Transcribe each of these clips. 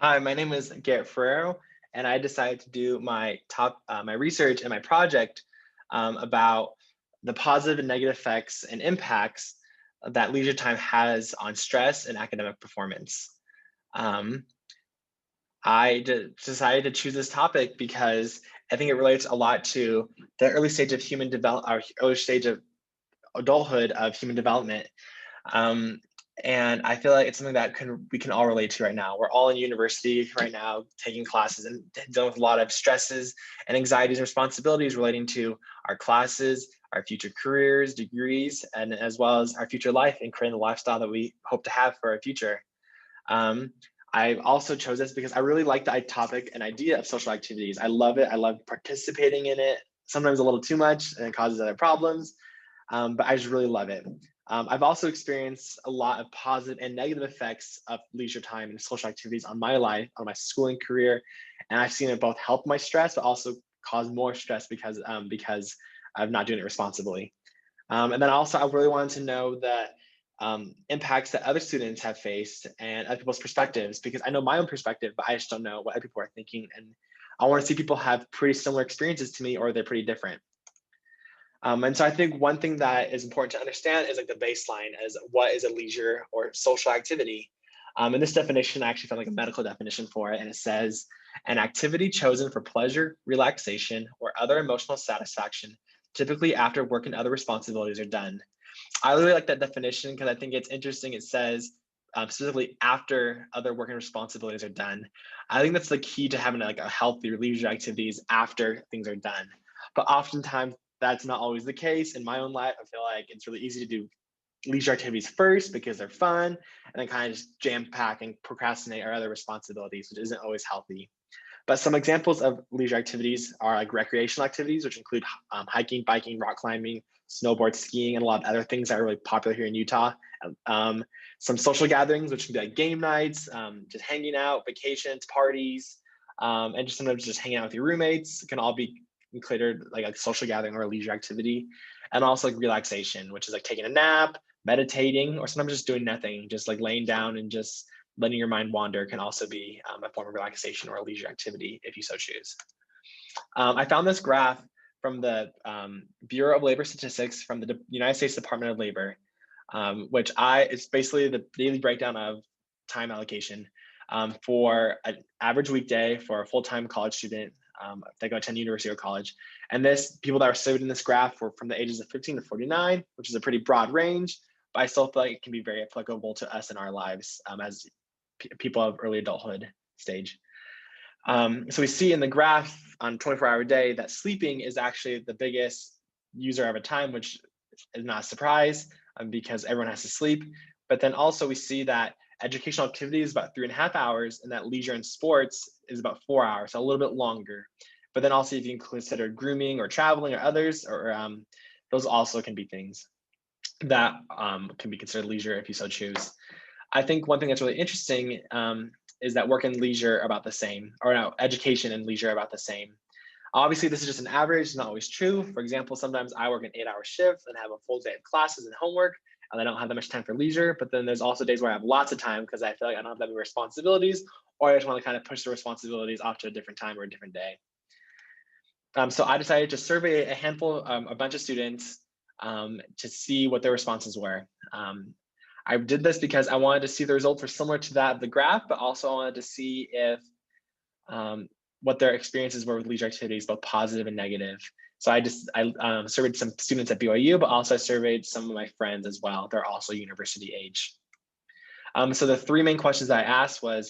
Hi, my name is Garrett Ferrero, and I decided to do my research and my project about the positive and negative effects and impacts that leisure time has on stress and academic performance. Um, decided to choose this topic because I think it relates a lot to the early stage of human develop, or early stage of adulthood of human development. Um, and I feel like it's something that we can all relate to right now. We're all in university right now, taking classes and dealing with a lot of stresses and anxieties and responsibilities relating to our classes, our future careers, degrees, and as well as our future life and creating the lifestyle that we hope to have for our future. Um, I also chose this because I really like the topic and idea of social activities. I love it. I love participating in it. Sometimes a little too much and it causes other problems, but I just really love it. I've also experienced a lot of positive and negative effects of leisure time and social activities on my life, on my schooling career, and I've seen it both help my stress, but also cause more stress because of not doing it responsibly. And then also, I really wanted to know the impacts that other students have faced and other people's perspectives, because I know my own perspective, but I just don't know what other people are thinking. And I want to see people have pretty similar experiences to me, or they're pretty different. And so I think one thing that is important to understand is like the baseline as what is a leisure or social activity. And this definition, I actually found like a medical definition for it. And it says an activity chosen for pleasure, relaxation, or other emotional satisfaction, typically after work and other responsibilities are done. I really like that definition because I think it's interesting. It says specifically after other work and responsibilities are done. I think that's the key to having like a healthy leisure activities after things are done. But oftentimes that's not always the case. In my own life, I feel like it's really easy to do leisure activities first because they're fun, and then kind of just jam pack and procrastinate our other responsibilities, which isn't always healthy. But some examples of leisure activities are like recreational activities, which include hiking, biking, rock climbing, snowboard, skiing, and a lot of other things that are really popular here in Utah. Um, some social gatherings, which can be like game nights, just hanging out, vacations, parties, and just sometimes just hanging out with your roommates can all be considered like a social gathering or a leisure activity. And also like relaxation, which is like taking a nap, meditating, or sometimes just doing nothing, just like laying down and just letting your mind wander can also be a form of relaxation or a leisure activity if you so choose. I found this graph from the Bureau of Labor Statistics from the United States Department of Labor, it's basically the daily breakdown of time allocation for an average weekday for a full-time college student if they go attend university or college. And this people that are surveyed in this graph were from the ages of 15 to 49, which is a pretty broad range, but I still feel like it can be very applicable to us in our lives as people of early adulthood stage. So we see in the graph on 24-hour day that sleeping is actually the biggest user of a time, which is not a surprise because everyone has to sleep. But then also we see that educational activity is about 3.5 hours and that leisure and sports is about 4 hours, so a little bit longer. But then also if you can consider grooming or traveling or others, or those also can be things that can be considered leisure if you so choose. I think one thing that's really interesting is that work and leisure are about the same, or no, education and leisure are about the same. Obviously, this is just an average, it's not always true. For example, sometimes I work an 8-hour shift and have a full day of classes and homework, and I don't have that much time for leisure. But then there's also days where I have lots of time because I feel like I don't have that many responsibilities, or I just want to kind of push the responsibilities off to a different time or a different day. So I decided to survey a bunch of students to see what their responses were. I did this because I wanted to see the results were similar to that of the graph, but also I wanted to see if what their experiences were with leisure activities, both positive and negative. So I surveyed some students at BYU, but also I surveyed some of my friends as well. They're also university age. So the three main questions that I asked were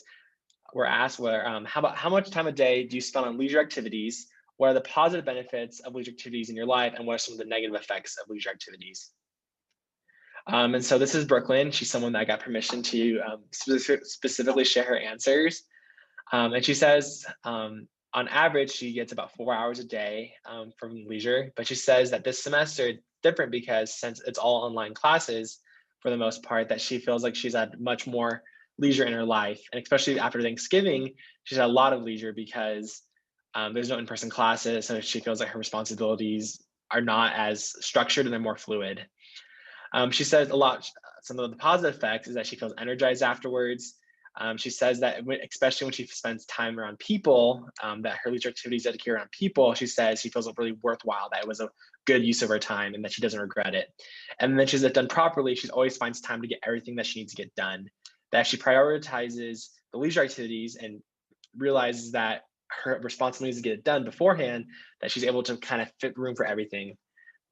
how much time a day do you spend on leisure activities? What are the positive benefits of leisure activities in your life? And what are some of the negative effects of leisure activities? And so this is Brooklyn. She's someone that I got permission to specifically share her answers. And she says, on average, she gets about 4 hours a day from leisure. But she says that this semester different because since it's all online classes for the most part, that she feels like she's had much more leisure in her life. And especially after Thanksgiving, she's had a lot of leisure because there's no in-person classes. So she feels like her responsibilities are not as structured and they're more fluid. She says some of the positive effects is that she feels energized afterwards. She says that especially when she spends time around people, that her leisure activities dedicated around people, she says she feels it really worthwhile, that it was a good use of her time and that she doesn't regret it. And then she's done properly, she always finds time to get everything that she needs to get done, that she prioritizes the leisure activities and realizes that her responsibility is to get it done beforehand, that she's able to kind of fit room for everything,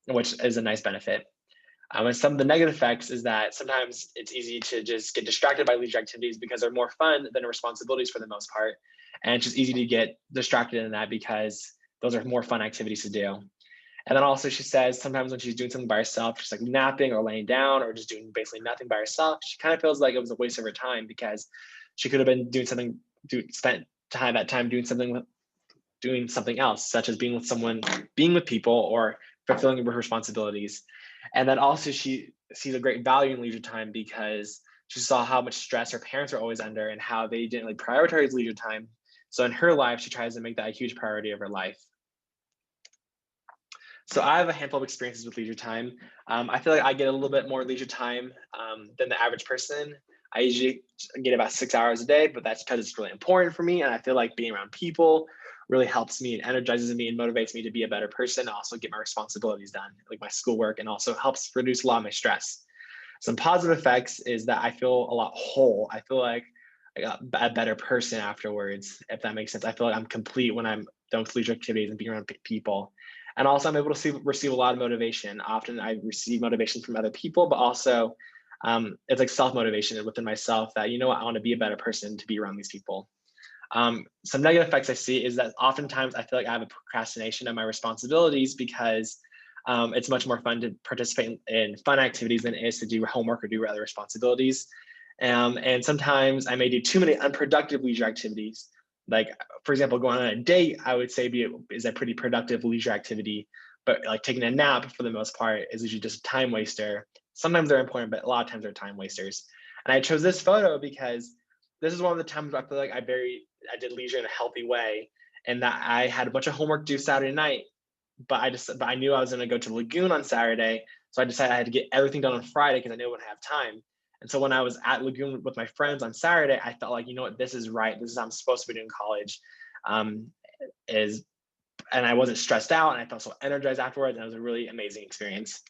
which is a nice benefit. And some of the negative effects is that sometimes it's easy to just get distracted by leisure activities because they're more fun than responsibilities for the most part. And it's just easy to get distracted in that because those are more fun activities to do. And then also she says sometimes when she's doing something by herself, just like napping or laying down or just doing basically nothing by herself, she kind of feels like it was a waste of her time because she could have been doing something, spent that time doing something else, such as being with someone, being with people, or fulfilling her responsibilities. And then also she sees a great value in leisure time because she saw how much stress her parents are always under and how they didn't like prioritize leisure time. So in her life, she tries to make that a huge priority of her life. So I have a handful of experiences with leisure time. I feel like I get a little bit more leisure time than the average person. I usually get about 6 hours a day, but that's because it's really important for me. And I feel like being around people really helps me and energizes me and motivates me to be a better person, also get my responsibilities done, like my schoolwork, and also helps reduce a lot of my stress. Some positive effects is that I feel a lot whole. I feel like I got a better person afterwards, if that makes sense. I feel like I'm complete when I'm done with leisure activities and being around people. And also I'm able to receive a lot of motivation. Often I receive motivation from other people, but also it's like self-motivation within myself that, you know what, I want to be a better person to be around these people. Some negative effects I see is that oftentimes I feel like I have a procrastination of my responsibilities because it's much more fun to participate in fun activities than it is to do homework or do other responsibilities. And sometimes I may do too many unproductive leisure activities. Like, for example, going on a date, I would say is a pretty productive leisure activity, but like taking a nap for the most part is usually just a time waster. Sometimes they're important, but a lot of times they're time wasters. And I chose this photo because this is one of the times where I feel like I did leisure in a healthy way, and that I had a bunch of homework due Saturday night, but I knew I was going to go to the lagoon on Saturday, so I decided I had to get everything done on Friday because I knew I wouldn't have time. And so when I was at lagoon with my friends on Saturday, I felt like, you know what, this is right. This is how I'm supposed to be doing college. And I wasn't stressed out, and I felt so energized afterwards, and it was a really amazing experience.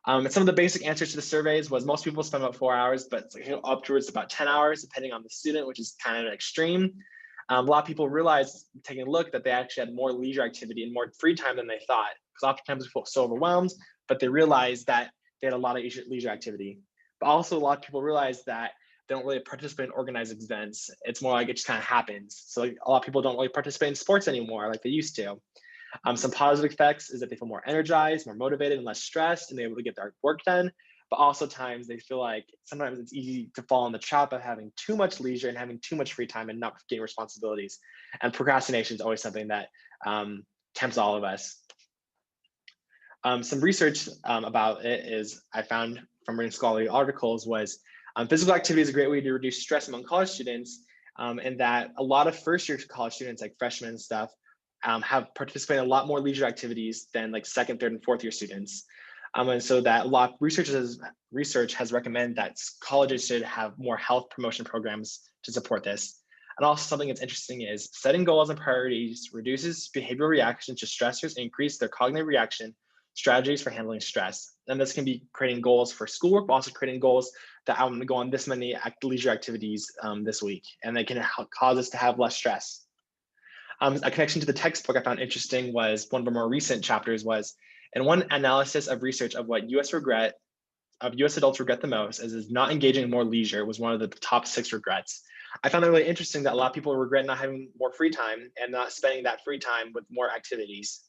And some of the basic answers to the surveys was most people spend about 4 hours, but up towards about 10 hours, depending on the student, which is kind of an extreme. A lot of people realized, taking a look, that they actually had more leisure activity and more free time than they thought. Because oftentimes we feel so overwhelmed, but they realized that they had a lot of leisure activity. But also a lot of people realized that they don't really participate in organized events. It's more like it just kind of happens. So like, a lot of people don't really participate in sports anymore like they used to. Some positive effects is that they feel more energized, more motivated, and less stressed, and they're able to get their work done. But also times they feel like sometimes it's easy to fall in the trap of having too much leisure and having too much free time and not getting responsibilities. And procrastination is always something that tempts all of us. Some research about it is I found from reading scholarly articles was physical activity is a great way to reduce stress among college students, and that a lot of first-year college students, like freshmen and stuff, have participated in a lot more leisure activities than like second, third, and fourth year students. And so that a lot of research has recommended that colleges should have more health promotion programs to support this. And also something that's interesting is setting goals and priorities reduces behavioral reactions to stressors, increase their cognitive reaction strategies for handling stress. And this can be creating goals for schoolwork, but also creating goals that I'm gonna go on this many leisure activities this week. And they can cause us to have less stress. A connection to the textbook I found interesting was one of the more recent chapters was, in one analysis of research of what US adults regret the most is not engaging in more leisure was one of the top 6 regrets. I found it really interesting that a lot of people regret not having more free time and not spending that free time with more activities.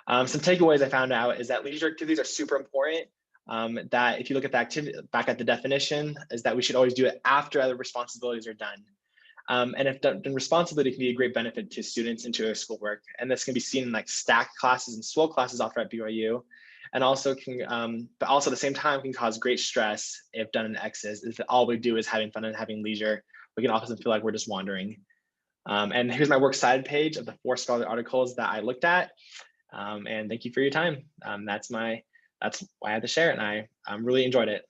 Some takeaways I found out is that leisure activities are super important. That if you look at the activity, back at the definition, is that we should always do it after other responsibilities are done. And if done responsibility can be a great benefit to students and to their schoolwork. And this can be seen in like stacked classes and swell classes offered at BYU. And also but also at the same time can cause great stress if done in excess. If all we do is having fun and having leisure, we can often feel like we're just wandering. And here's my works cited page of the 4 scholarly articles that I looked at. And thank you for your time. That's why I had to share it, and I really enjoyed it.